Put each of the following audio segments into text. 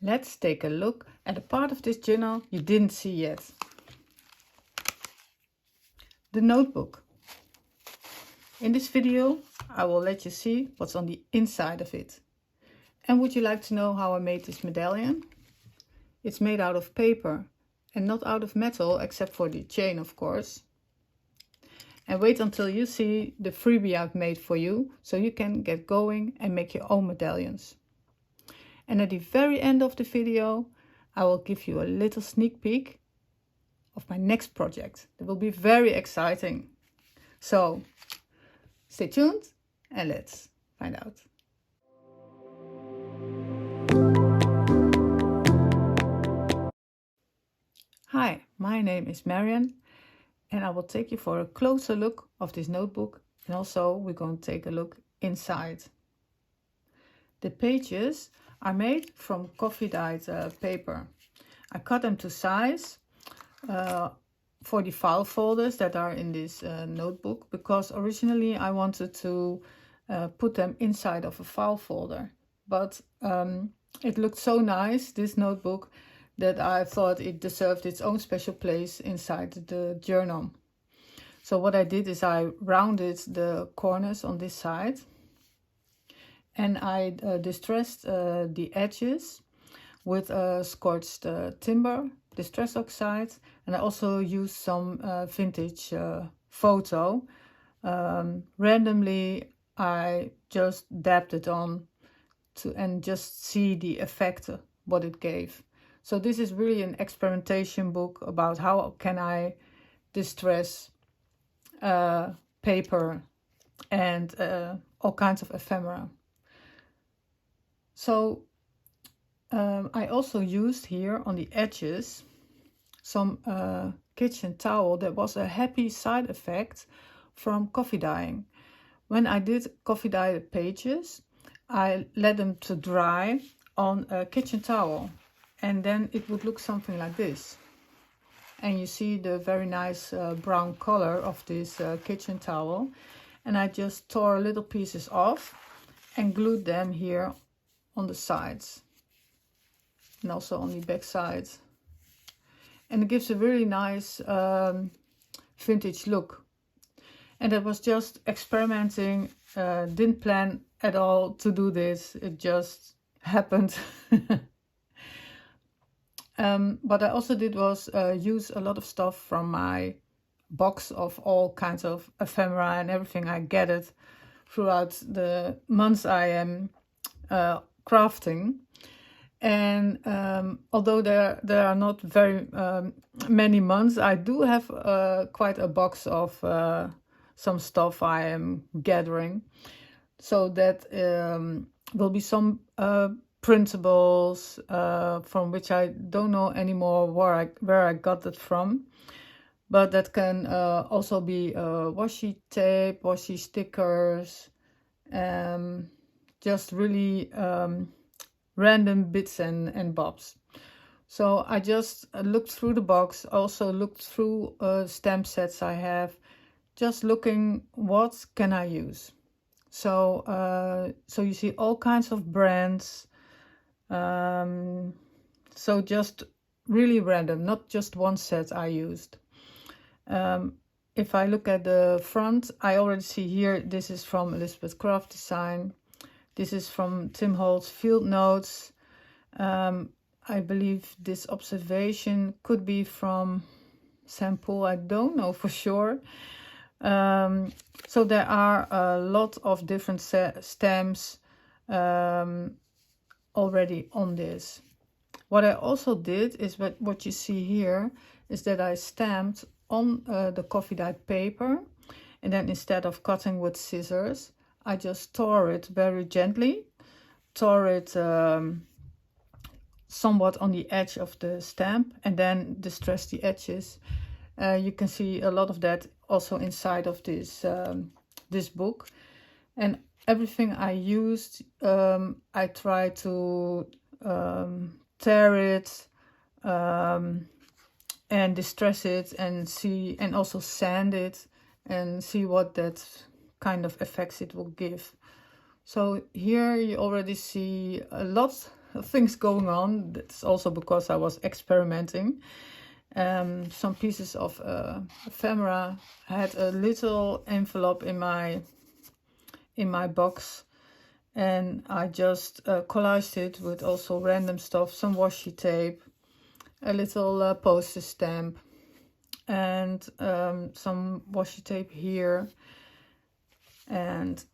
Let's take a look at a part of this journal you didn't see yet. The notebook. In this video, I will let you see what's on the inside of it. And would you like to know how I made this medallion? It's made out of paper and not out of metal, except for the chain, of course. And wait until you see the freebie I've made for you, so you can get going and make your own medallions. And at the very end of the video, I will give you a little sneak peek of my next project. It will be very exciting. So stay tuned and let's find out. Hi, my name is Marian and I will take you for a closer look of this notebook, and also we're going to take a look inside. The pages are made from coffee-dyed paper. I cut them to size for the file folders that are in this notebook, because originally I wanted to put them inside of a file folder, but it looked so nice, this notebook, that I thought it deserved its own special place inside the journal. So what I did is I rounded the corners on this side, and I distressed the edges with scorched timber, distress oxide, and I also used some vintage photo. Randomly I just dabbed it on and just see the effect what it gave. So this is really an experimentation book about how can I distress paper and all kinds of ephemera. So I also used here on the edges some kitchen towel that was a happy side effect from coffee dyeing. When I did coffee dyed pages, I let them to dry on a kitchen towel, and then it would look something like this. And you see the very nice brown color of this kitchen towel. And I just tore little pieces off and glued them here on the sides and also on the back side. And it gives a really nice vintage look. And I was just experimenting, didn't plan at all to do this, it just happened. What I also did was use a lot of stuff from my box of all kinds of ephemera and everything I gathered throughout the months I am crafting. And although there are not very many months, I do have quite a box of some stuff I am gathering. So that will be some printables from which I don't know anymore where I got it from, but that can also be washi tape, washi stickers, just really random bits and bobs. So I just looked through the box, also looked through stamp sets I have, just looking what can I use. So so you see all kinds of brands. So just really random, not just one set I used. If I look at the front, I already see here, this is from Elizabeth Craft Design. This is from Tim Holtz Field Notes. I believe this observation could be from Sample, I don't know for sure. So there are a lot of different stamps already on this. What I also did is what you see here is that I stamped on the coffee dyed paper, and then instead of cutting with scissors, I just tore it very gently, tore it somewhat on the edge of the stamp, and then distressed the edges. You can see a lot of that also inside of this this book. And everything I used, I tried to tear it and distress it and see, and also sand it and see what that kind of effects it will give. So here you already see a lot things going on. That's also because I was experimenting. Some pieces of ephemera. I had a little envelope in my box, and I just collaged it with also random stuff, some washi tape, a little poster stamp, and some washi tape here. And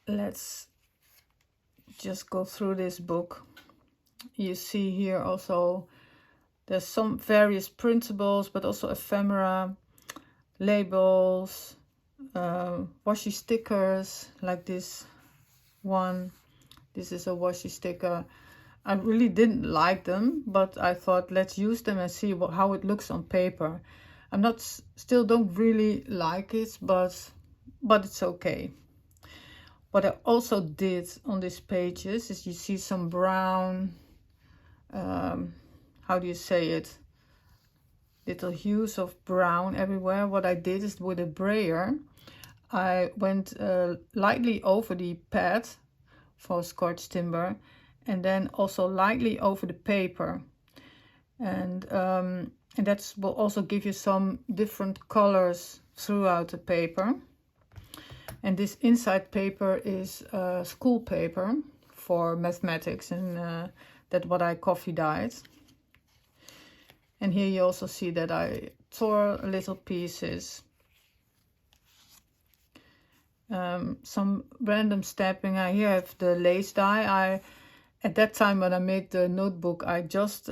let's just go through this book. You see here also there's some various printables, but also ephemera, labels, washi stickers, like this one. This is a washi sticker. I really didn't like them, but I thought let's use them and see how it looks on paper. Still don't really like it, but it's okay. What I also did on these pages is you see some brown, how do you say it? Little hues of brown everywhere. What I did is with a brayer, I went lightly over the pad for Scotch timber, and then also lightly over the paper. And that will also give you some different colors throughout the paper. And this inside paper is school paper for mathematics, and that's what I coffee dyed. And here you also see that I tore little pieces. Some random stamping. I here have the lace die. At that time when I made the notebook, I just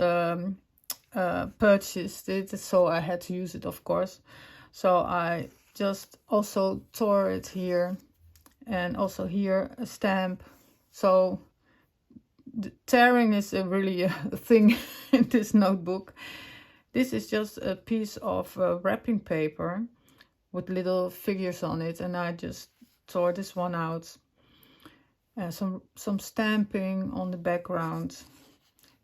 purchased it, so I had to use it, of course. So I just also tore it here, and also here a stamp. So the tearing is really a thing in this notebook. This is just a piece of wrapping paper with little figures on it, and I just tore this one out. Some stamping on the background.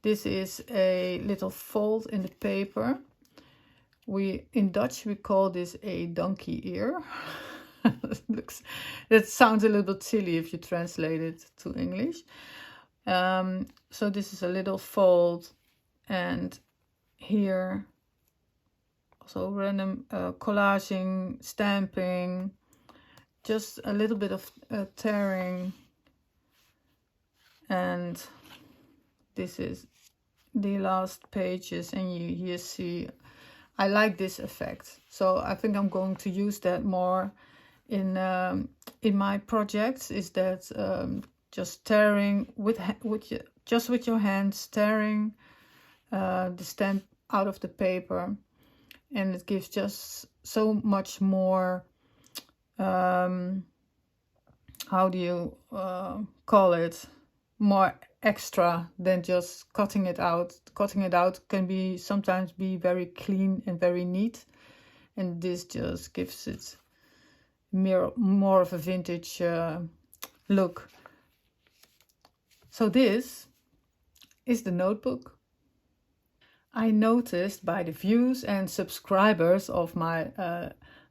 This is a little fold in the paper. In Dutch we call this a donkey ear. That sounds a little bit silly if you translate it to English. So this is a little fold, and here also random collaging, stamping, just a little bit of tearing. And this is the last pages, and you here see I like this effect, so I think I'm going to use that more in my projects. Is that just tearing with your hands, tearing the stamp out of the paper, and it gives just so much more, how do you call it, more extra than just cutting it out. Cutting it out can sometimes be very clean and very neat, and this just gives it more of a vintage look. So this is the notebook. I noticed by the views and subscribers of my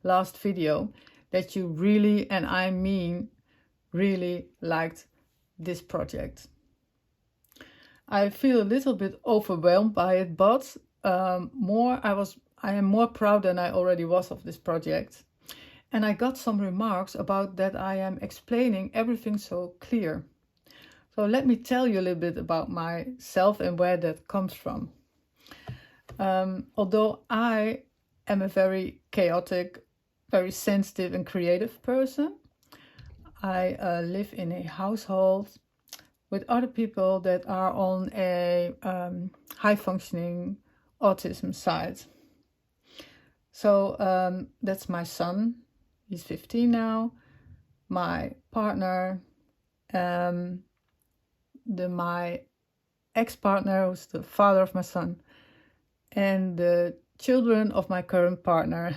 last video that you really, and I mean really, liked this project. I feel a little bit overwhelmed by it, but I am more proud than I already was of this project. And I got some remarks about that I am explaining everything so clear. So let me tell you a little bit about myself and where that comes from. Although I am a very chaotic, very sensitive and creative person, I live in a household with other people that are on a high-functioning autism side. So that's my son. He's 15 now. My partner, my ex-partner, who's the father of my son, and the children of my current partner.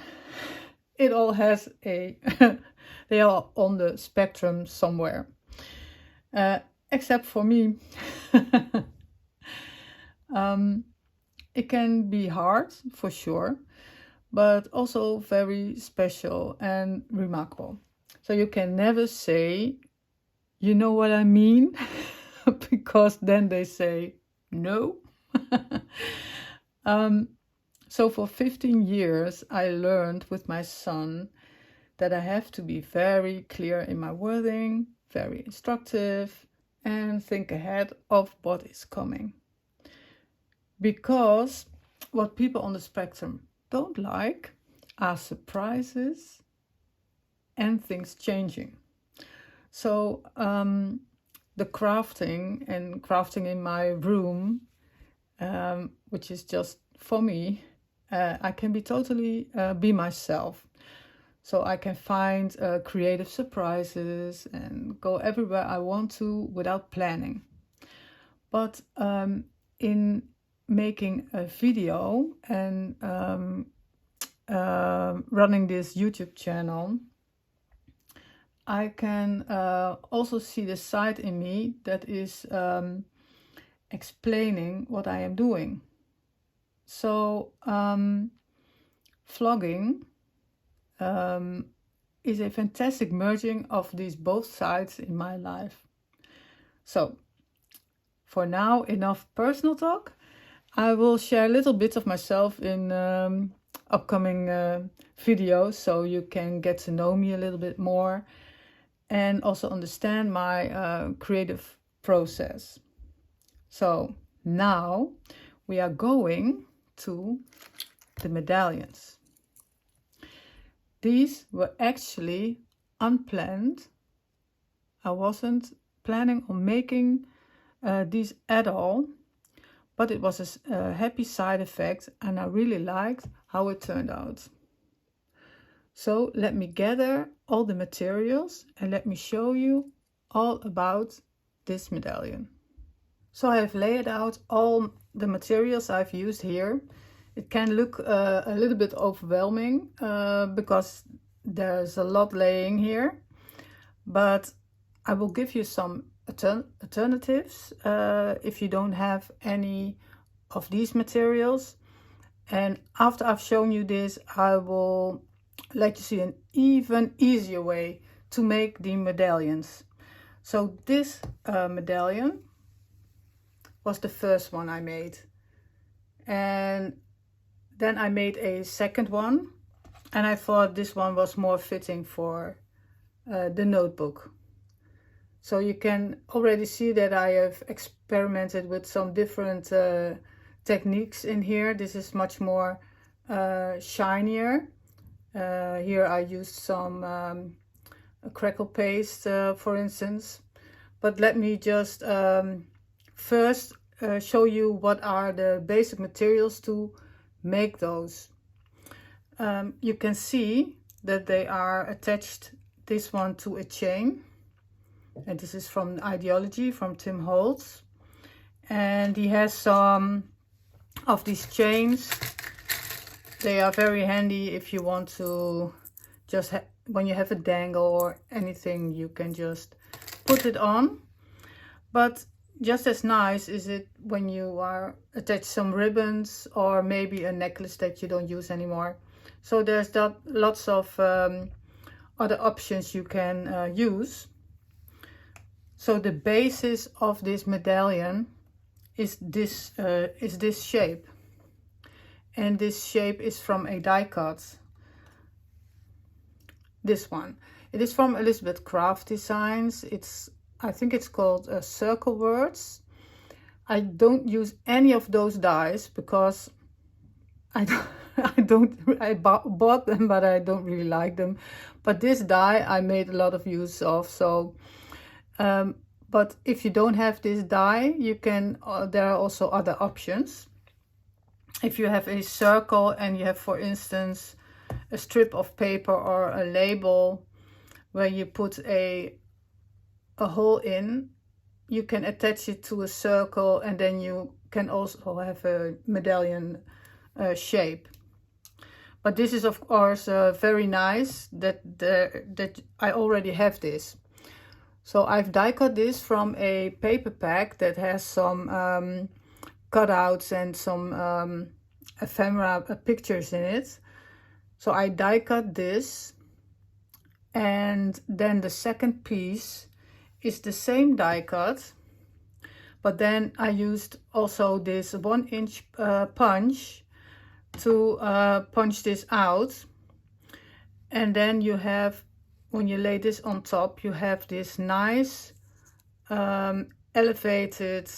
It all has they are on the spectrum somewhere, except for me. It can be hard for sure, but also very special and remarkable. So you can never say, you know what I mean, because then they say no. So for 15 years, I learned with my son that I have to be very clear in my wording, very instructive, and think ahead of what is coming. Because what people on the spectrum don't like are surprises and things changing. So the crafting in my room, which is just for me, I can be totally be myself. So I can find creative surprises and go everywhere I want to without planning. But in making a video and running this YouTube channel, I can also see the side in me that is explaining what I am doing. So vlogging is a fantastic merging of these both sides in my life. So for now, enough personal talk. I will share a little bit of myself in upcoming videos, so you can get to know me a little bit more and also understand my creative process. So now we are going to the medallions. These were actually unplanned. I wasn't planning on making these at all, but it was a happy side effect and I really liked how it turned out. So let me gather all the materials and let me show you all about this medallion. So I have laid out all the materials I've used here. It can look a little bit overwhelming because there's a lot laying here, but I will give you some alternatives if you don't have any of these materials. And after I've shown you this, I will let you see an even easier way to make the medallions. So this medallion was the first one I made, and then I made a second one, and I thought this one was more fitting for the notebook. So you can already see that I have experimented with some different techniques in here. This is much more shinier. Here I used some Crackle paste, for instance. But let me just first show you what are the basic materials to make those. You can see that they are attached, this one to a chain, and this is from Idea-ology from Tim Holtz, and he has some of these chains. They are very handy if you want to just when you have a dangle or anything, you can just put it on. But just as nice is it when you are attach some ribbons or maybe a necklace that you don't use anymore. So there's lots of other options you can use. So the basis of this medallion is this shape, and this shape is from a die cut. This one, it is from Elizabeth Craft Designs. I think it's called Circle Words. I don't use any of those dies because I bought them, but I don't really like them. But this die I made a lot of use of. So, but if you don't have this die, you can. There are also other options. If you have a circle and you have, for instance, a strip of paper or a label where you put a hole in, you can attach it to a circle, and then you can also have a medallion shape. But this is of course very nice that I already have this. So I've die cut this from a paper pack that has some cutouts and some ephemera pictures in it. So I die cut this, and then the second piece is the same die cut, But then I used also this 1-inch punch to punch this out. And then you have, when you lay this on top, you have this nice elevated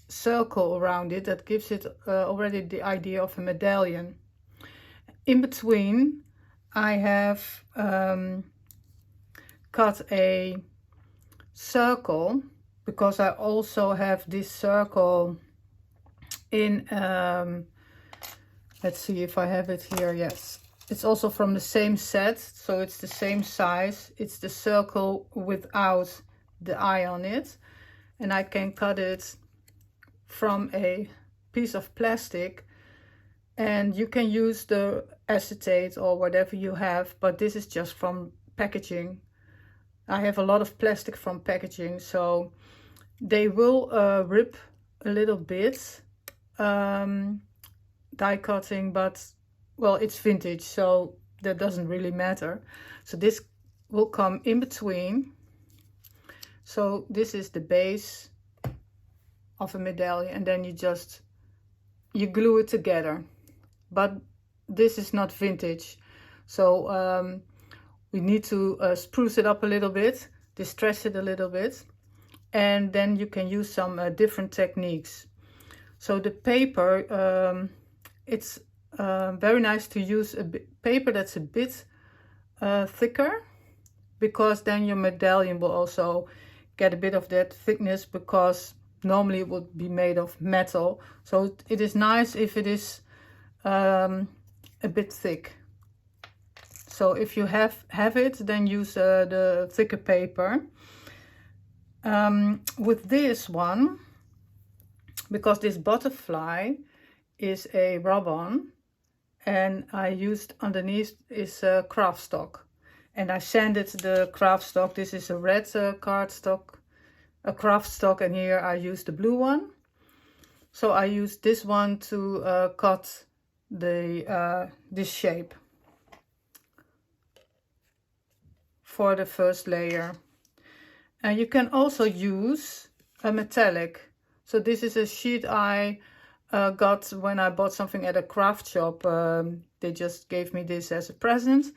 circle around it that gives it already the idea of a medallion. In between, I have cut a circle, because I also have this circle in, let's see if I have it here. Yes, it's also from the same set, so it's the same size. It's the circle without the eye on it, and I can cut it from a piece of plastic, and you can use the acetate or whatever you have, but this is just from packaging. I have a lot of plastic from packaging, so they will rip a little bit die cutting, but well, it's vintage, so that doesn't really matter. So this will come in between. So this is the base of a medallion, and then you glue it together. But this is not vintage, so we need to spruce it up a little bit, distress it a little bit, and then you can use some different techniques. So the paper, it's very nice to use a paper that's a bit thicker, because then your medallion will also get a bit of that thickness, because normally it would be made of metal. So it is nice if it is a bit thick. So if you have it, then use the thicker paper. With this one, because this butterfly is a rub-on, and I used underneath is Kraft-Stock, and I sanded the Kraft-Stock. This is a red cardstock, a Kraft-Stock, and here I used the blue one. So I used this one to cut the this shape for the first layer. And you can also use a metallic. So this is a sheet I got when I bought something at a craft shop. They just gave me this as a present,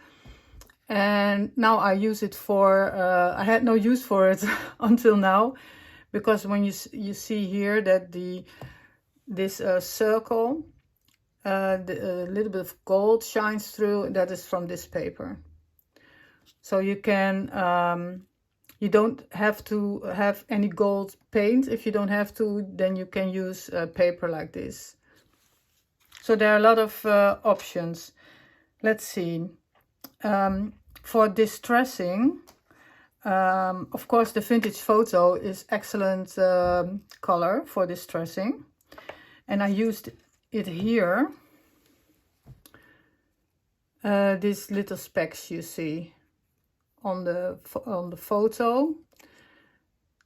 and now I use it for I had no use for it until now, because when you see here that this circle, the little bit of gold shines through, that is from this paper. So you can you don't have to have any gold paint. If you don't have to, then you can use paper like this. So there are a lot of options. Let's see. For distressing, of course, the vintage photo is excellent color for distressing, and I used it here. These little specks you see on the photo.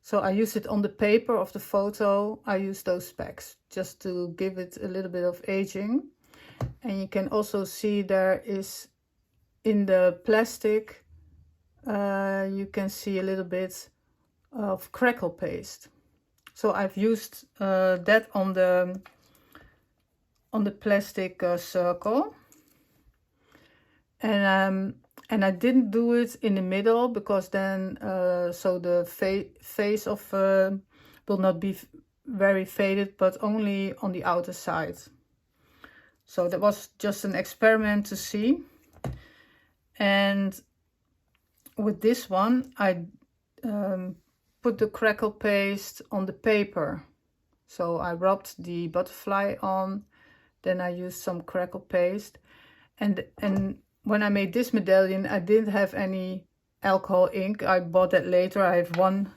So I use it on the paper of the photo. I use those specks just to give it a little bit of aging. And you can also see there is in the plastic, you can see a little bit of Crackle paste. So I've used that on the plastic circle, and I didn't do it in the middle, because then so the face of will not be very faded, but only on the outer side. So that was just an experiment to see. And with this one, I put the Crackle paste on the paper. So I rubbed the butterfly on, then I used some Crackle paste, and when I made this medallion, I didn't have any alcohol ink. I bought that later. I have one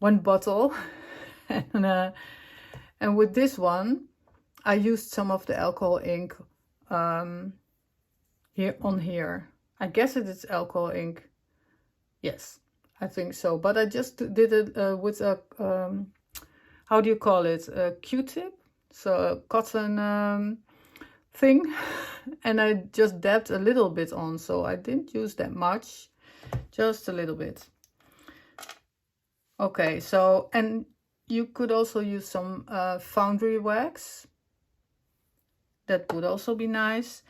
bottle, and with this one, I used some of the alcohol ink here. I guess it is alcohol ink. Yes, I think so. But I just did it with a how do you call it? A Q-tip, so a cotton thing. And I just dabbed a little bit on, so I didn't use that much, just a little bit. Okay, so, and you could also use some foundry wax. That would also be nice.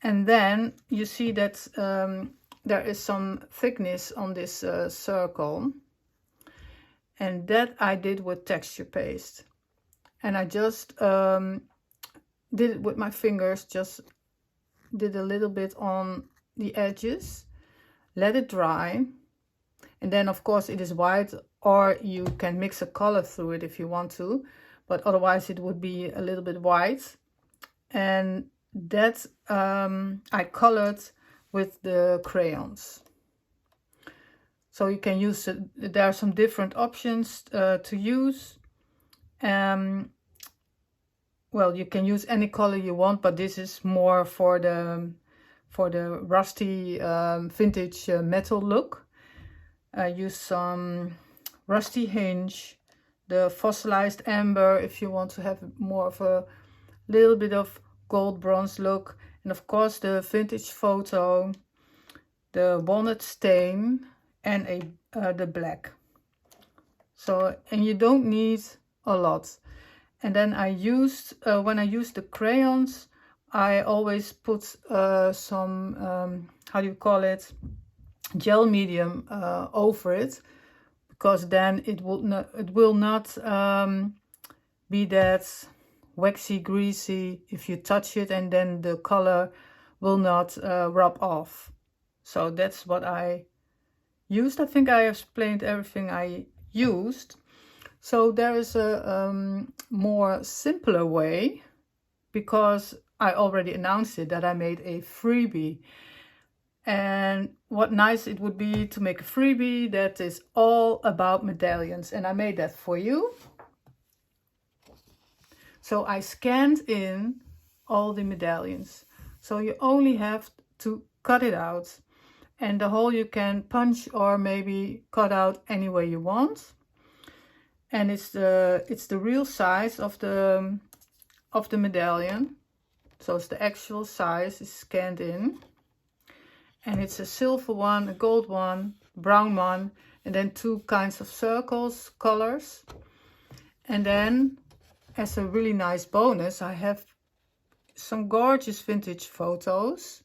And then you see that there is some thickness on this circle. And that I did with texture paste. And I just did it with my fingers, just did a little bit on the edges, let it dry. And then of course it is white, or you can mix a color through it if you want to, but otherwise it would be a little bit white. And that I colored with the crayons. So you can use it, there are some different options to use. Well, you can use any color you want, but this is more for the rusty vintage metal look. Use some rusty hinge, the fossilized amber if you want to have more of a little bit of gold bronze look, and of course the vintage photo, the walnut stain, and the black. So, and you don't need a lot. And then I used, when I used the crayons, I always put some, how do you call it, gel medium over it, because then it will not be that waxy, greasy if you touch it, and then the color will not rub off. So that's what I used. I think I explained everything I used. So there is a more simpler way, because I already announced it, that I made a freebie. And what nice it would be to make a freebie that is all about medallions, and I made that for you. So I scanned in all the medallions. So you only have to cut it out, and the hole you can punch or maybe cut out any way you want. And it's the real size of the medallion. So it's the actual size is scanned in. And it's a silver one, a gold one, brown one, and then two kinds of circles, colors. And then as a really nice bonus, I have some gorgeous vintage photos,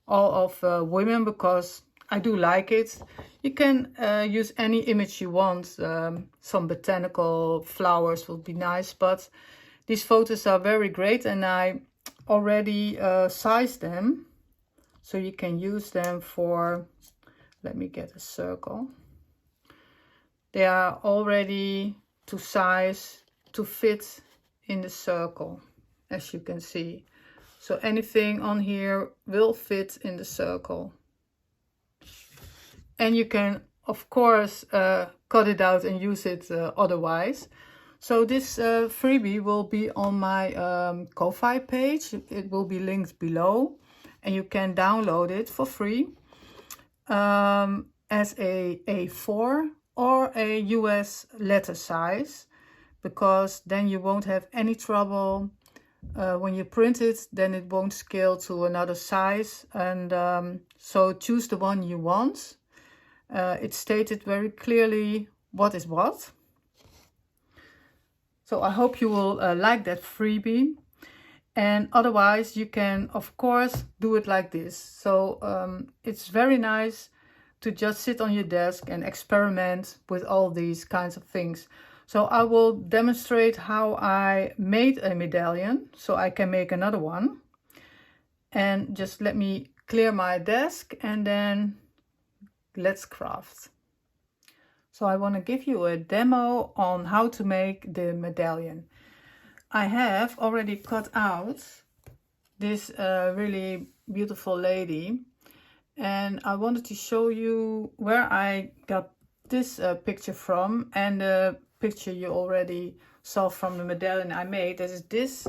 all of women, because I do like it. You can use any image you want. Some botanical flowers would be nice, but these photos are very great, and I already sized them. So you can use them for, let me get a circle. They are already to size to fit in the circle, as you can see. So anything on here will fit in the circle. And you can, of course, cut it out and use it otherwise. So this freebie will be on my Ko-Fi page. It will be linked below, and you can download it for free as a A4 or a US letter size, because then you won't have any trouble when you print it. Then it won't scale to another size, and so choose the one you want. It's stated very clearly what is what. So I hope you will like that freebie. And otherwise you can of course do it like this. So it's very nice to just sit on your desk and experiment with all these kinds of things. So I will demonstrate how I made a medallion so I can make another one. And just let me clear my desk and then let's craft. So I want to give you a demo on how to make the medallion. I have already cut out this really beautiful lady, and I wanted to show you where I got this picture from, and the picture you already saw from the medallion I made. That is this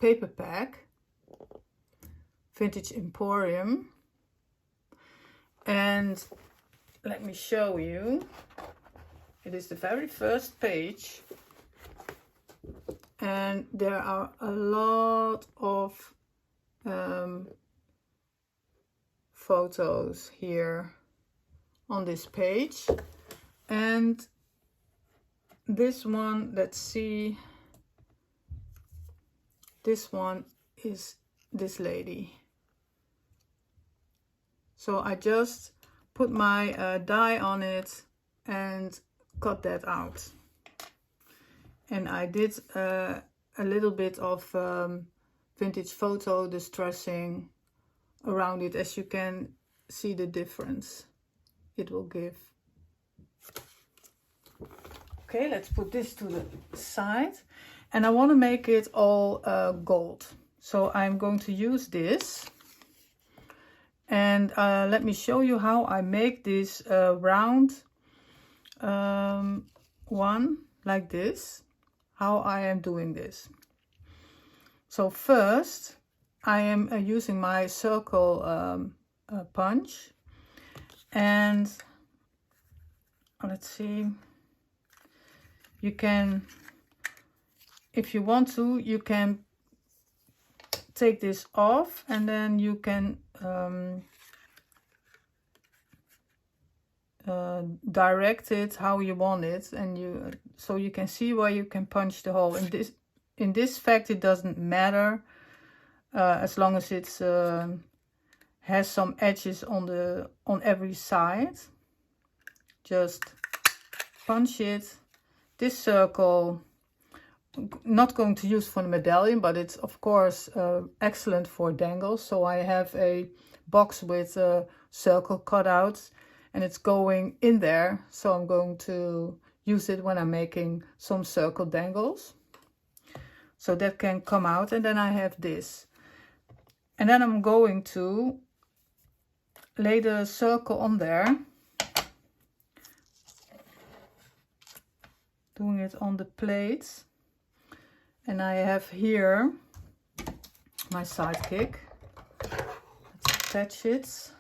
paper pack, Vintage Emporium. And let me show you. It is the very first page, and there are a lot of photos here on this page. And this one, let's see, this one is this lady. So I just put my die on it and cut that out. And I did a little bit of vintage photo distressing around it, as you can see the difference it will give. Okay, let's put this to the side. And I want to make it all gold. So I'm going to use this. And let me show you how I make this round one like this. How I am doing this. So first I am using my circle punch, and let's see, you can, if you want to, you can take this off, and then you can direct it how you want it, and you, so you can see where you can punch the hole. In this fact, it doesn't matter as long as it's has some edges on every side. Just punch it. This circle, not going to use for the medallion, but it's of course excellent for dangles. So I have a box with circle cutouts, and it's going in there, so I'm going to use it when I'm making some circle dangles. So that can come out, and then I have this. And then I'm going to lay the circle on there, doing it on the plate. And I have here my sidekick. Let's attach it.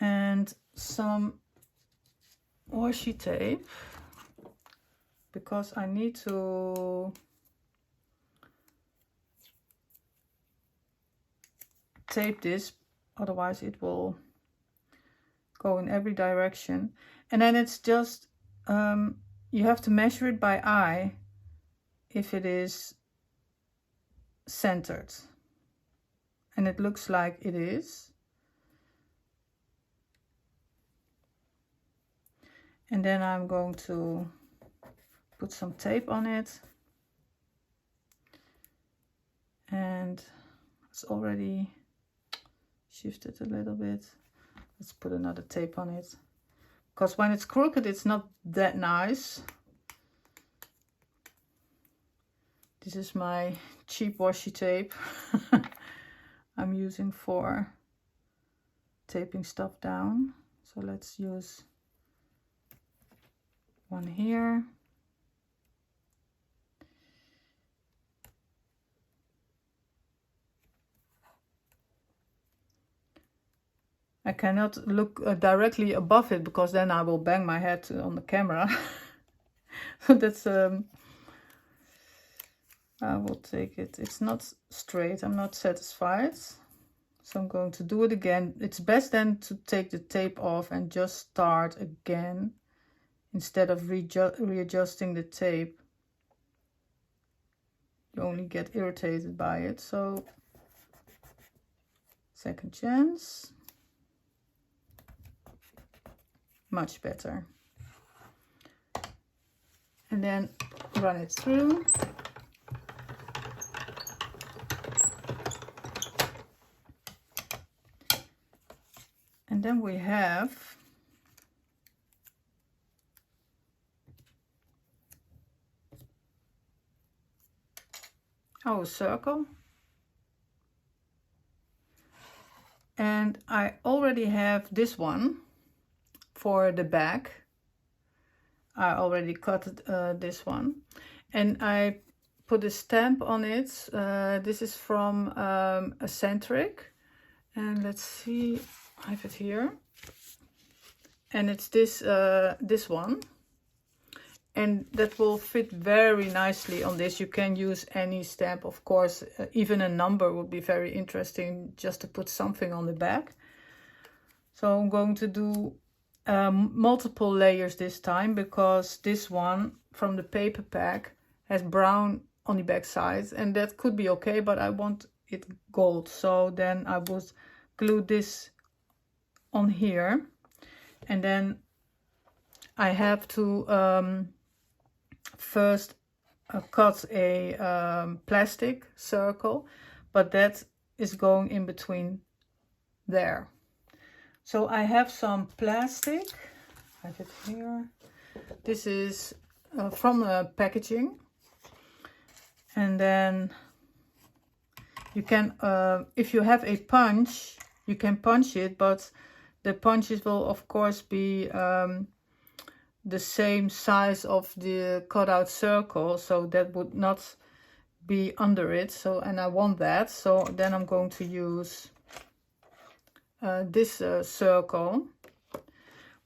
And some washi tape, because I need to tape this, otherwise it will go in every direction. And then it's just you have to measure it by eye if it is centered, and it looks like it is. And then I'm going to put some tape on it, and it's already shifted a little bit. Let's put another tape on it, because when it's crooked it's not that nice. This is my cheap washi tape I'm using for taping stuff down. So let's use one here. I cannot look directly above it, because then I will bang my head on the camera. So that's I will take it. It's not straight. I'm not satisfied. So I'm going to do it again. It's best then to take the tape off and just start again, instead of readjusting the tape. You only get irritated by it. So second chance. Much better. And then run it through. And then we have our circle. And I already have this one for the back. I already cut this one, and I put a stamp on it. This is from Eccentric, and let's see, I have it here, and it's this this one, and that will fit very nicely on this. You can use any stamp, of course. Even a number would be very interesting, just to put something on the back. So I'm going to do multiple layers this time, because this one from the paper pack has brown on the back side, and that could be okay, but I want it gold. So then I would glue this on here, and then I have to first cut a plastic circle, but that is going in between there. So I have some plastic, I have it here. This is from the packaging, and then you can, if you have a punch, you can punch it, but the punches will of course be the same size of the cutout circle, so that would not be under it. So, and I want that, so then I'm going to use this circle,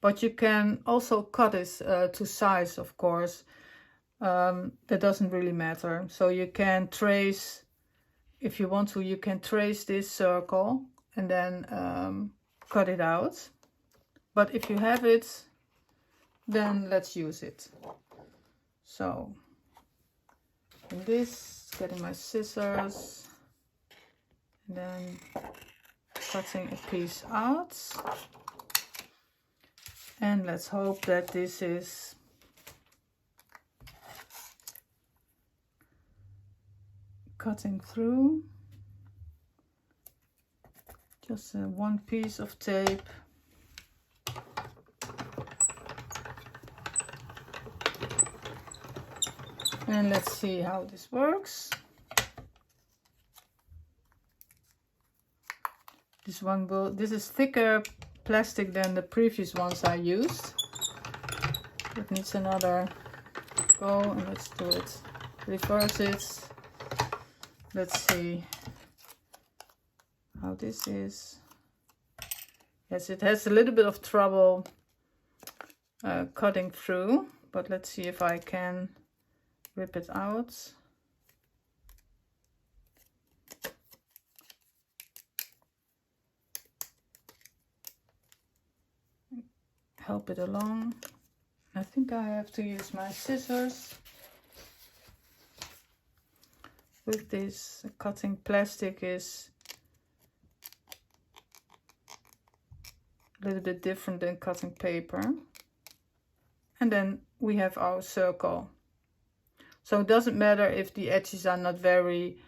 but you can also cut it to size, of course. That doesn't really matter. So you can trace, if you want to, you can trace this circle and then cut it out. But if you have it, then let's use it. So this, getting my scissors, and then cutting a piece out, and let's hope that this is cutting through. Just one piece of tape. And let's see how this works. This is thicker plastic than the previous ones I used. It needs another go, and let's do it. Reverse it. Let's see how this is. Yes, it has a little bit of trouble cutting through, but let's see if I can rip it out. Help it along. I think I have to use my scissors. With this, cutting plastic is a little bit different than cutting paper. And then we have our circle. So it doesn't matter if the edges are not very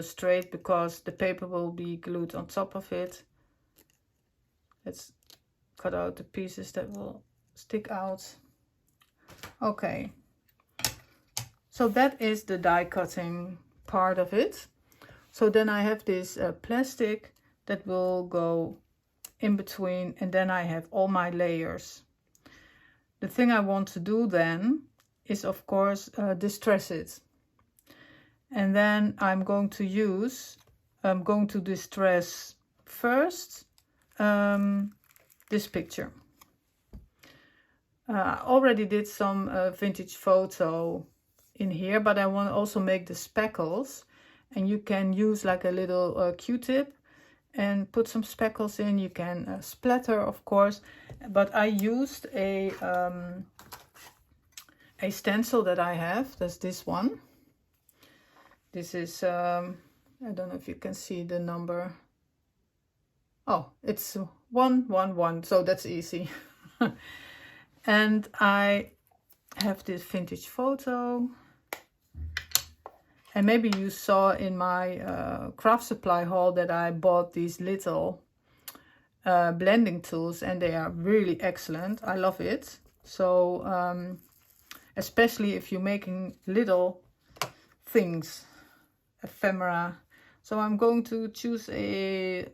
straight, because the paper will be glued on top of it. Let's cut out the pieces that will stick out. Okay, so that is the die cutting part of it. So then I have this plastic that will go in between, and then I have all my layers. The thing I want to do then is, of course, distress it. And then I'm going to distress first this picture. I already did some vintage photo in here, but I want to also make the speckles, and you can use like a little Q-tip and put some speckles in. You can splatter, of course, but I used a stencil that I have. That's this one. This is I don't know if you can see the number. Oh, it's 111, so that's easy. And I have this vintage photo, and maybe you saw in my craft supply haul that I bought these little blending tools, and they are really excellent. I love it. So especially if you're making little things, ephemera. So I'm going to choose a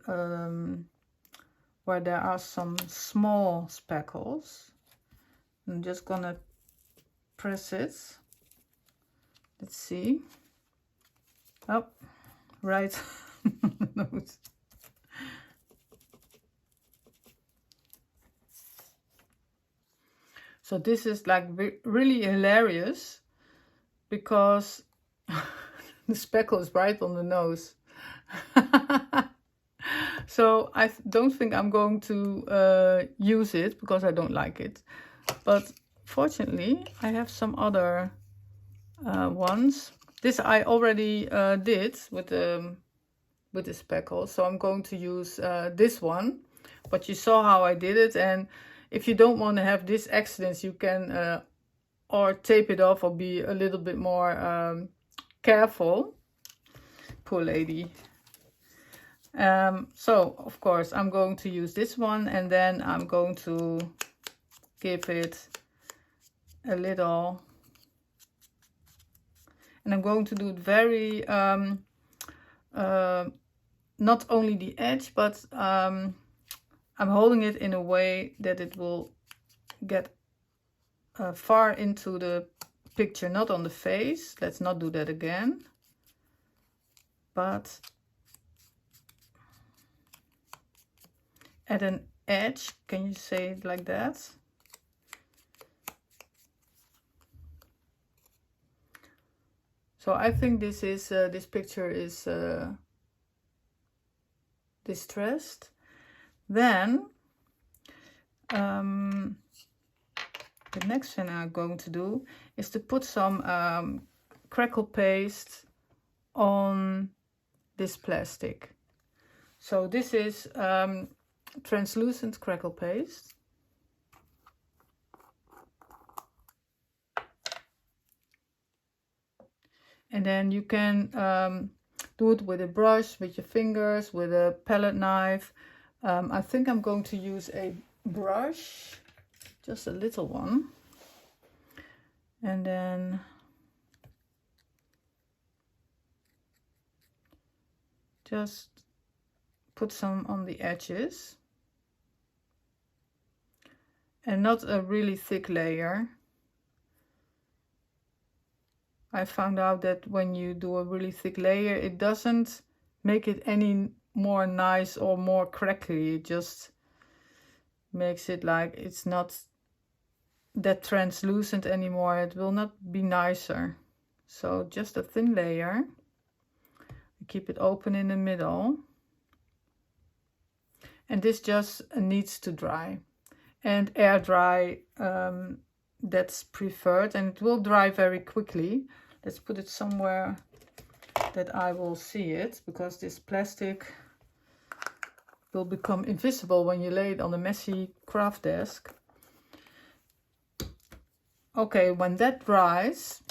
where there are some small speckles. I'm just gonna press it. Let's see. Oh, right. So this is like really hilarious, because the speckle is right on the nose. So I don't think I'm going to use it because I don't like it. But fortunately, I have some other ones. This I already did with the speckle, so I'm going to use this one. But you saw how I did it, and if you don't want to have this accidents, you can or tape it off or be a little bit more careful. Poor lady. So of course I'm going to use this one, and then I'm going to give it a little, and I'm going to do it very not only the edge, but I'm holding it in a way that it will get far into the picture, not on the face. Let's not do that again, but at an edge. Can you say it like that? So I think this is this picture is distressed. Then the next thing I'm going to do is to put some crackle paste on this plastic. So this is translucent crackle paste. And then you can do it with a brush, with your fingers, with a palette knife. I think I'm going to use a brush, just a little one. And then just put some on the edges. And not a really thick layer. I found out that when you do a really thick layer, it doesn't make it any more nice or more crackly. It just makes it like it's not that translucent anymore. It will not be nicer. So just a thin layer. Keep it open in the middle. And this just needs to dry. And air dry, that's preferred, and it will dry very quickly. Let's put it somewhere that I will see it, because this plastic will become invisible when you lay it on a messy craft desk. Okay, when that dries,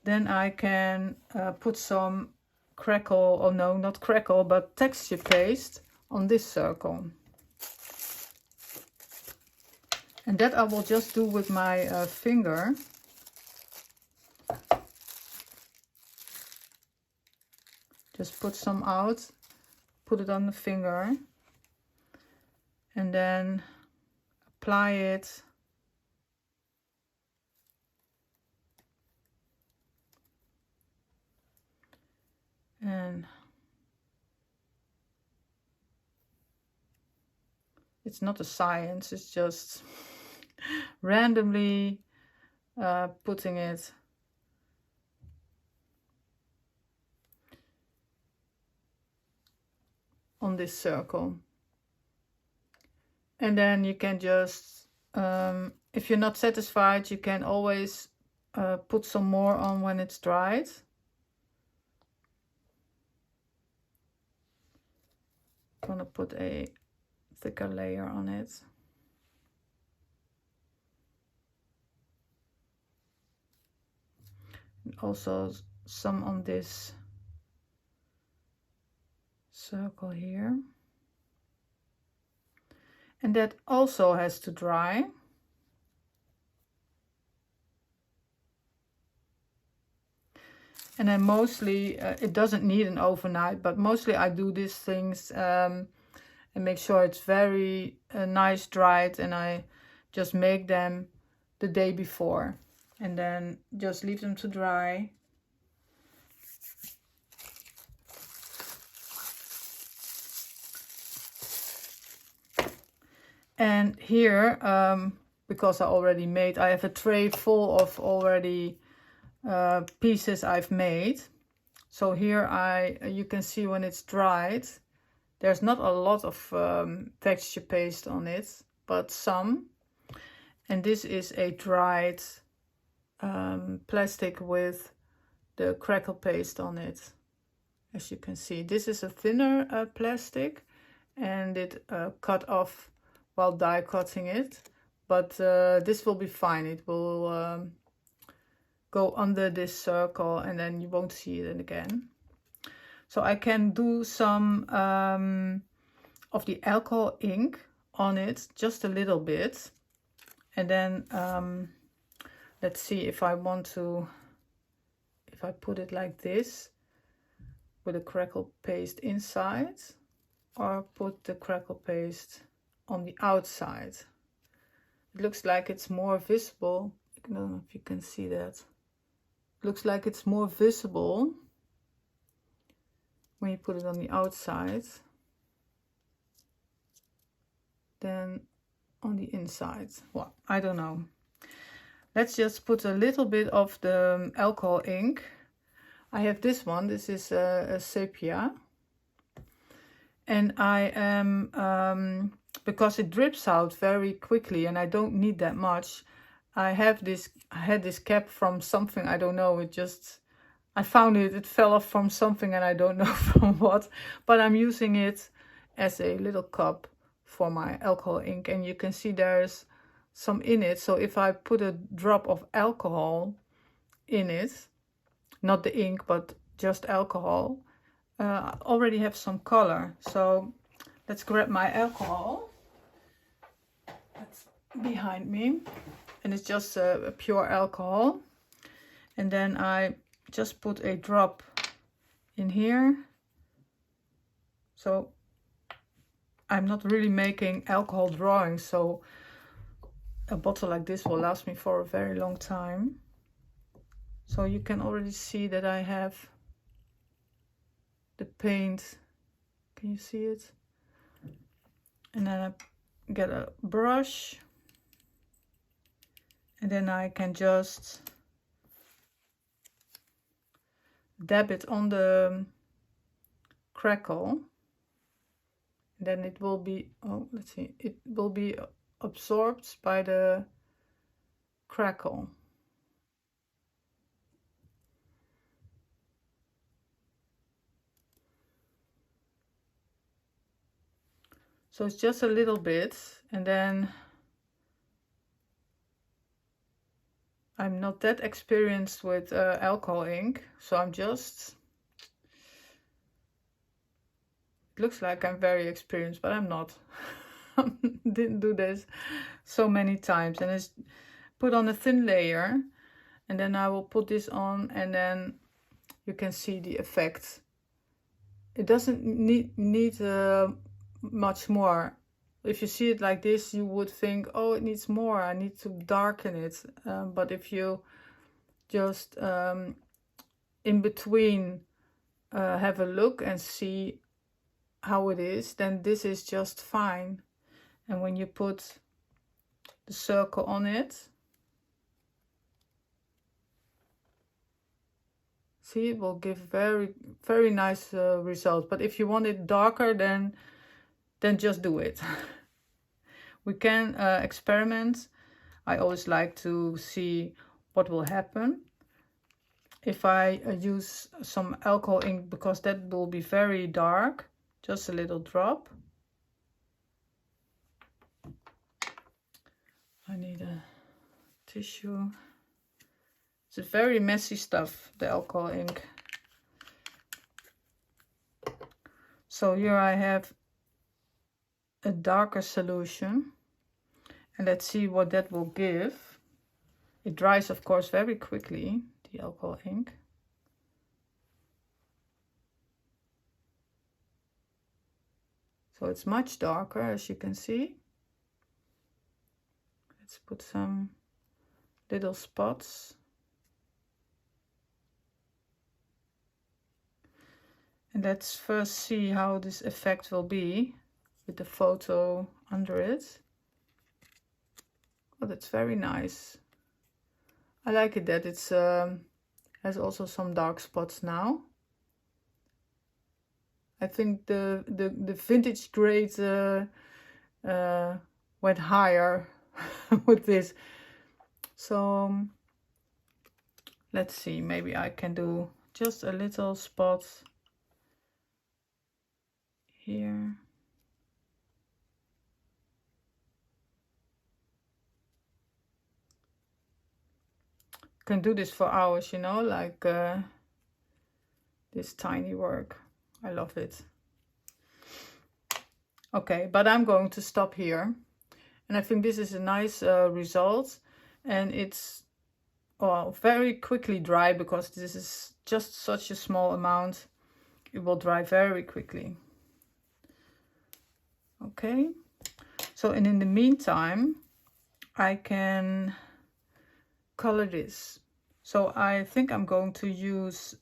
then I can put some crackle, or no, not crackle, but texture paste on this circle. And that I will just do with my finger. Just put some out, put it on the finger, and then apply it and it's not a science, it's just randomly putting it on this circle. And then you can just, if you're not satisfied, you can always put some more on when it's dried. I'm gonna put a thicker layer on it. And also some on this circle here. And that also has to dry. And then mostly, it doesn't need an overnight, but mostly I do these things and make sure it's very nice dried, and I just make them the day before and then just leave them to dry. And here, because I already made, I have a tray full of already pieces I've made. So here you can see when it's dried, there's not a lot of texture paste on it, but some. And this is a dried plastic with the crackle paste on it. As you can see, this is a thinner plastic, and it cut off while die cutting it. But this will be fine. It will go under this circle, and then you won't see it again. So I can do some of the alcohol ink on it, just a little bit. And then let's see if I want to, if I put it like this with a crackle paste inside, or put the crackle paste on the outside. It looks like it's more visible. I don't know if you can see that. It looks like it's more visible when you put it on the outside than on the inside. Well, I don't know. Let's just put a little bit of the alcohol ink. I have this one. This is a Sepia. And I am, because it drips out very quickly and I don't need that much, I had this cap from something, I don't know, I found it, it fell off from something and I don't know from what, but I'm using it as a little cup for my alcohol ink, and you can see there's some in it. So if I put a drop of alcohol in it, not the ink, but just alcohol, I already have some color. So let's grab my alcohol. That's behind me. And it's just a pure alcohol. And then I just put a drop in here. So I'm not really making alcohol drawings, so a bottle like this will last me for a very long time. So you can already see that I have the paint. Can you see it? And then I get a brush, and then I can just dab it on the crackle. Then it will be, oh, let's see, it will be absorbed by the crackle. So it's just a little bit, and then I'm not that experienced with alcohol ink, so I'm just, it looks like I'm very experienced, but I'm not. Didn't do this so many times, and it's put on a thin layer, and then I will put this on, and then you can see the effect. It doesn't need much more. If you see it like this, you would think, oh, it needs more, I need to darken it. But if you just in between have a look and see how it is, then this is just fine. And when you put the circle on it, see, it will give very, very nice results. But if you want it darker, then just do it. We can experiment. I always like to see what will happen if I use some alcohol ink, because that will be very dark. Just a little drop. I need a tissue. It's very messy stuff, the alcohol ink. So here I have a darker solution, and let's see what that will give. It dries, of course, very quickly, the alcohol ink. So it's much darker, as you can see. Let's put some little spots. And let's first see how this effect will be with the photo under it. Oh, that's very nice. I like it that it's has also some dark spots now. I think the vintage grade went higher with this. So let's see, maybe I can do just a little spot here. Can do this for hours, you know, like this tiny work. I love it. Okay, but I'm going to stop here. And I think this is a nice result. And it's very quickly dry because this is just such a small amount. It will dry very quickly. Okay, so and in the meantime, I can color this. So I think I'm going to use,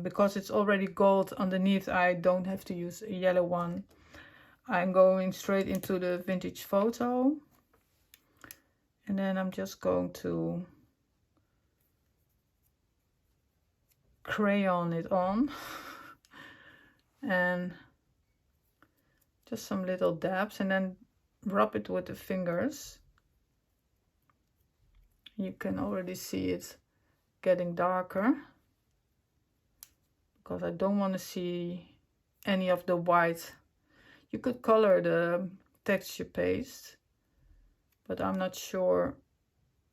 because it's already gold underneath, I don't have to use a yellow one. I'm going straight into the vintage photo. And then I'm just going to crayon it on. And just some little dabs, and then rub it with the fingers. You can already see it getting darker because I don't want to see any of the white. You could color the texture paste, but I'm not sure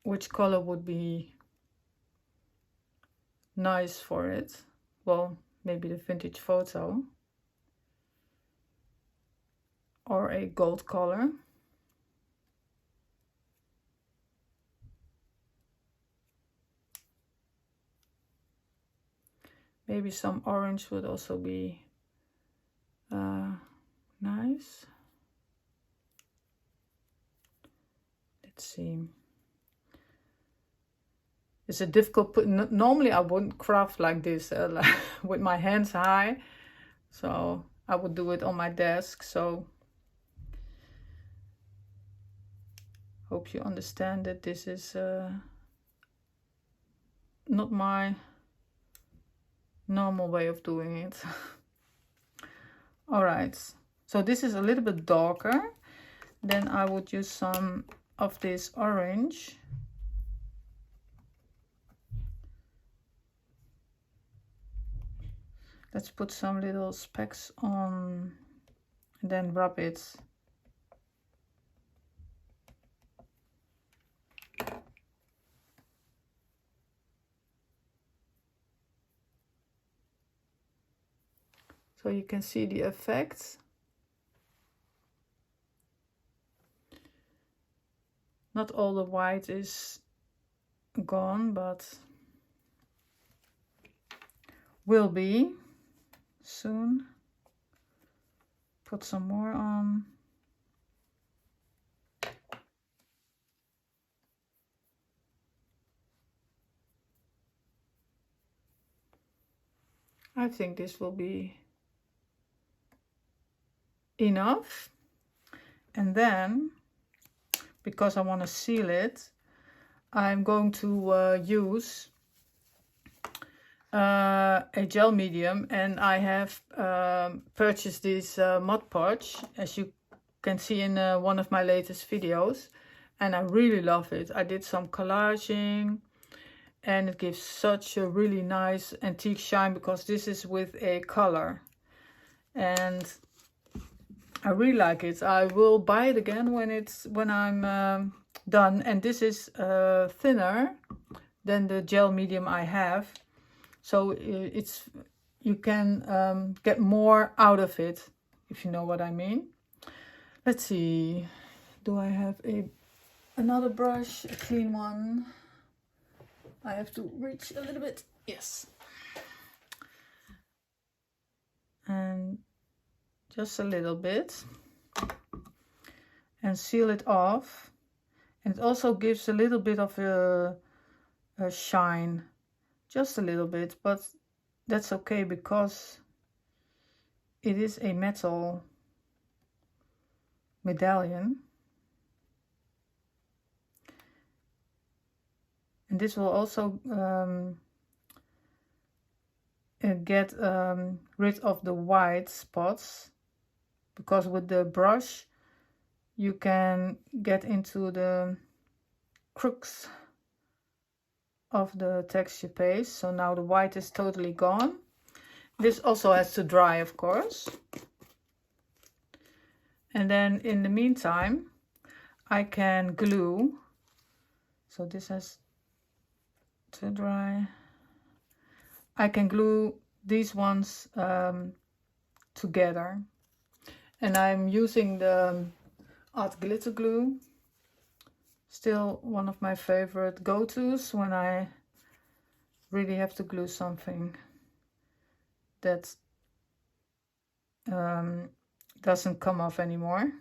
which color would be nice for it. Well, maybe the vintage photo or a gold color. Maybe some orange would also be nice. Let's see. It's a difficult put. Normally I wouldn't craft like this with my hands high. So I would do it on my desk. So hope you understand that this is not my normal way of doing it. All right, so this is a little bit darker. Then I would use some of this orange. Let's put some little specks on and then rub it. So you can see the effect. Not all the white is gone, but will be soon. Put some more on. I think this will be enough. And then, because I want to seal it, I'm going to use a gel medium, and I have purchased this Mod Podge, as you can see in one of my latest videos, and I really love it. I did some collaging and it gives such a really nice antique shine because this is with a color, and I really like it. I will buy it again when I'm done, and this is thinner than the gel medium I have. So you can get more out of it, if you know what I mean. Let's see, do I have another brush, a clean one? I have to reach a little bit, yes. And just a little bit. And seal it off. And it also gives a little bit of a shine. Just a little bit, but that's okay because it is a metal medallion. And this will also get rid of the white spots, because with the brush you can get into the crooks of the texture paste. So now the white is totally gone. This also has to dry, of course. And then in the meantime I can glue. So this has to dry. I can glue these ones together. And I'm using the Art Glitter Glue. Still one of my favorite go-tos when I really have to glue something that doesn't come off anymore.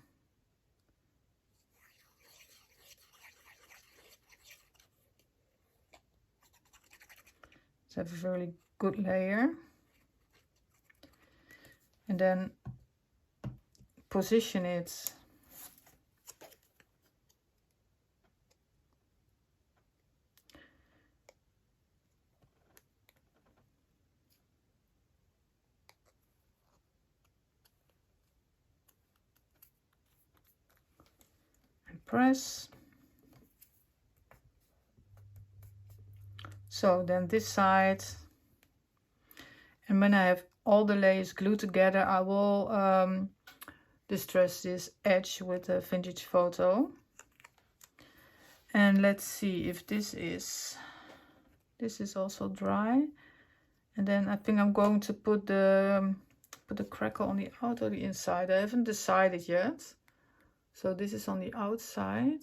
Have a really good layer, and then position it and press. So then this side, and when I have all the layers glued together, I will distress this edge with a vintage photo. And let's see if this is also dry. And then I think I'm going to put the crackle on the out or the inside. I haven't decided yet. So this is on the outside.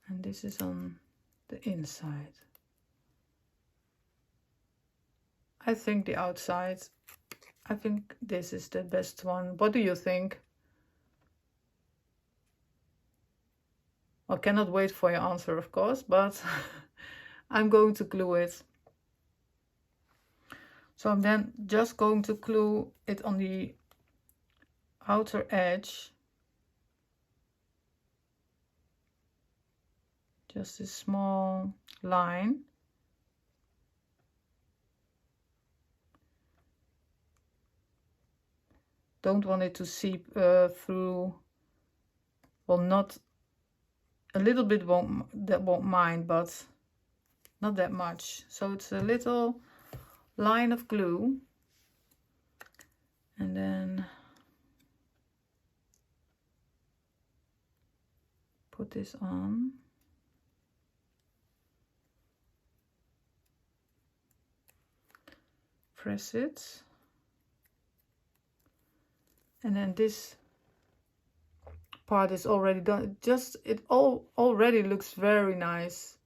And this is on the inside. I think the outside. I think this is the best one. What do you think? I cannot wait for your answer, of course, but I'm going to glue it. So I'm then just going to glue it on the outer edge. Just a small line. Don't want it to seep through. Well, not a little bit won't mind, but not that much. So it's a little line of glue, and then put this on. Press it, and then this part is already done. Just it already looks very nice.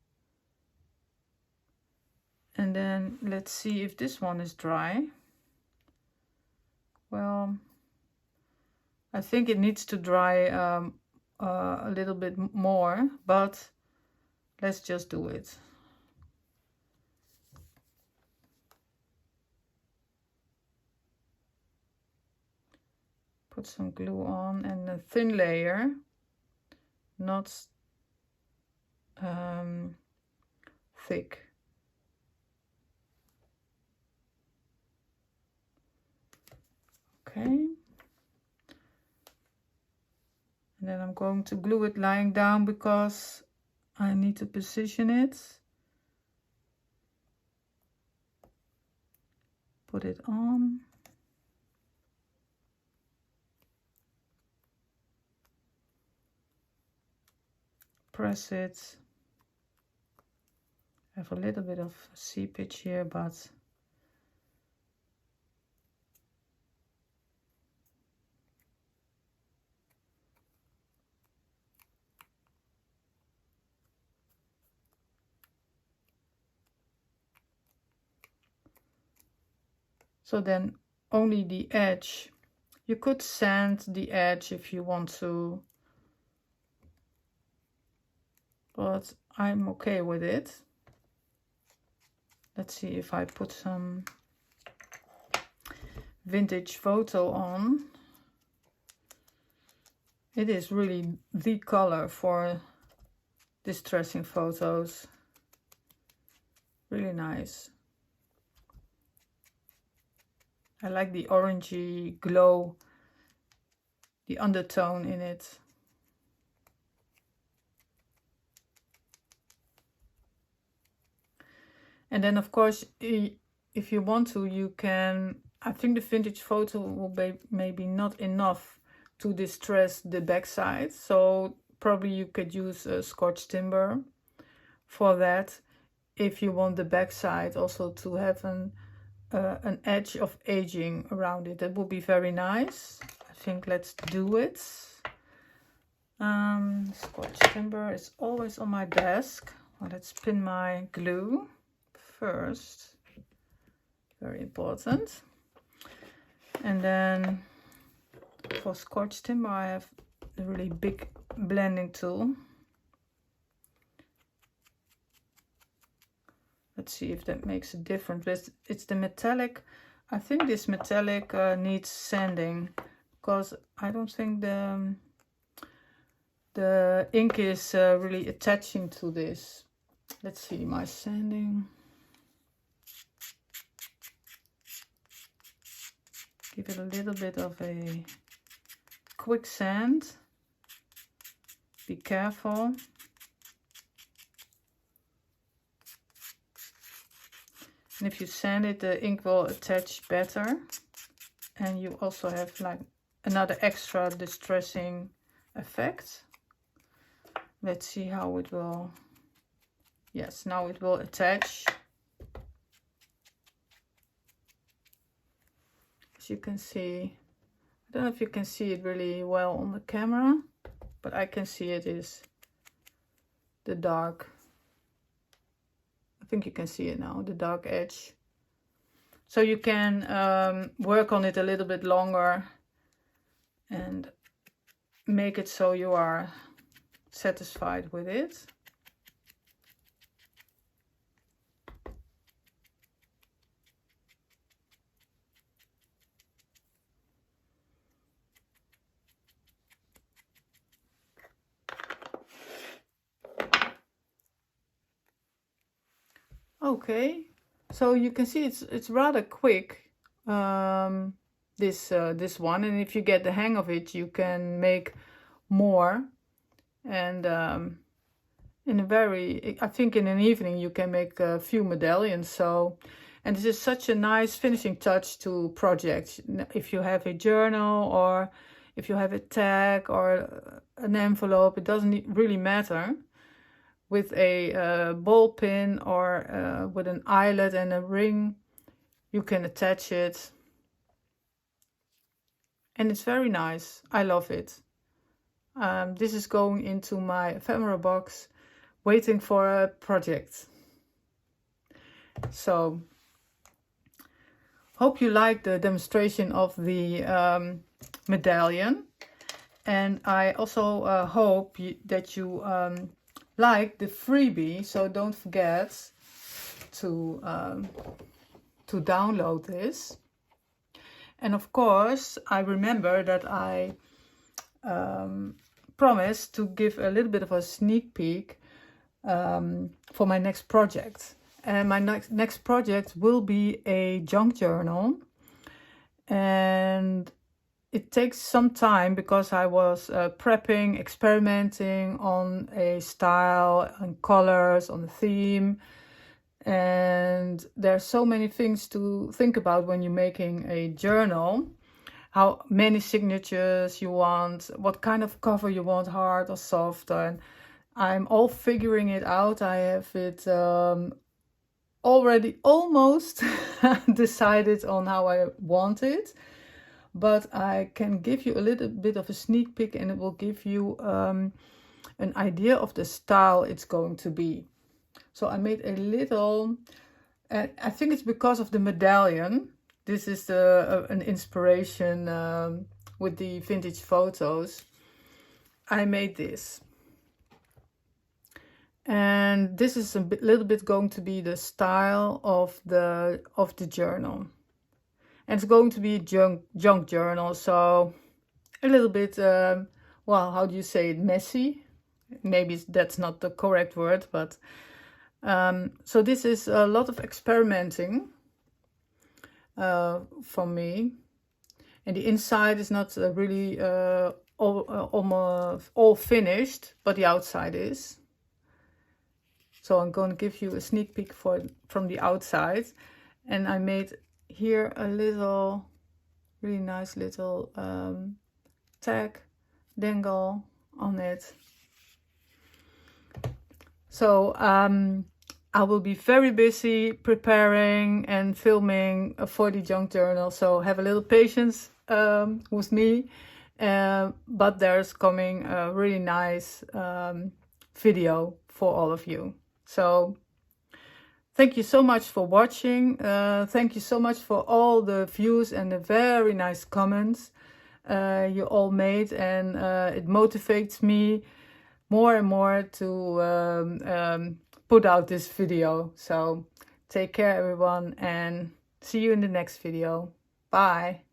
And then let's see if this one is dry. Well, I think it needs to dry a little bit more, but let's just do it. Put some glue on, and a thin layer, not thick. Okay. And then I'm going to glue it lying down because I need to position it. Put it on. Press it. I have a little bit of seepage here, but so then only the edge. You could sand the edge if you want to, but I'm okay with it. Let's see if I put some vintage photo on. It is really the color for distressing photos. Really nice. I like the orangey glow, the undertone in it. And then of course, if you want to, you can, I think the vintage photo will be maybe not enough to distress the backside. So probably you could use a Scotch timber for that. If you want the backside also to have an edge of aging around it, that would be very nice. I think let's do it. Scotch timber is always on my desk. Well, let's pin my glue first. Very important. And then for Scotch timber I have the really big blending tool. Let's see if that makes a difference. It's the metallic. I think this metallic needs sanding, because I don't think the ink is really attaching to this. Let's see my sanding. Give it a little bit of a quick sand. Be careful. And if you sand it, the ink will attach better. And you also have like another extra distressing effect. Let's see how it will. Yes, now it will attach. As you can see, I don't know if you can see it really well on the camera, but I can see it is the dark. I think you can see it now, the dark edge. So you can work on it a little bit longer and make it so you are satisfied with it. Okay, so you can see it's rather quick, this one, and if you get the hang of it, you can make more. And in a very, I think in an evening you can make a few medallions. So, and this is such a nice finishing touch to projects. If you have a journal, or if you have a tag or an envelope, it doesn't really matter. With a ball pin or with an eyelet and a ring, you can attach it. And it's very nice. I love it. This is going into my ephemera box, waiting for a project. So, hope you liked the demonstration of the medallion. And I also hope that you like the freebie, so don't forget to download this. And of course, I remember that I promised to give a little bit of a sneak peek for my next project. And my next project will be a junk journal, and it takes some time because I was prepping, experimenting on a style and colors, on the theme. And there's so many things to think about when you're making a journal. How many signatures you want, what kind of cover you want, hard or soft. And I'm all figuring it out. I have it already almost decided on how I want it. But I can give you a little bit of a sneak peek, and it will give you an idea of the style it's going to be. So I made a little, I think it's because of the medallion. This is an inspiration with the vintage photos. I made this. And this is a little bit going to be the style of the journal. And it's going to be a junk journal, so a little bit, well, how do you say it, messy? Maybe that's not the correct word, but So this is a lot of experimenting for me. And the inside is not really almost all finished, but the outside is. So I'm going to give you a sneak peek from the outside. And I made here a little, really nice little tag dangle on it. So I will be very busy preparing and filming for the junk journal. So have a little patience with me. But there's coming a really nice video for all of you. So thank you so much for watching. Thank you so much for all the views and the very nice comments you all made. And it motivates me more and more to put out this video. So take care everyone, and see you in the next video. Bye.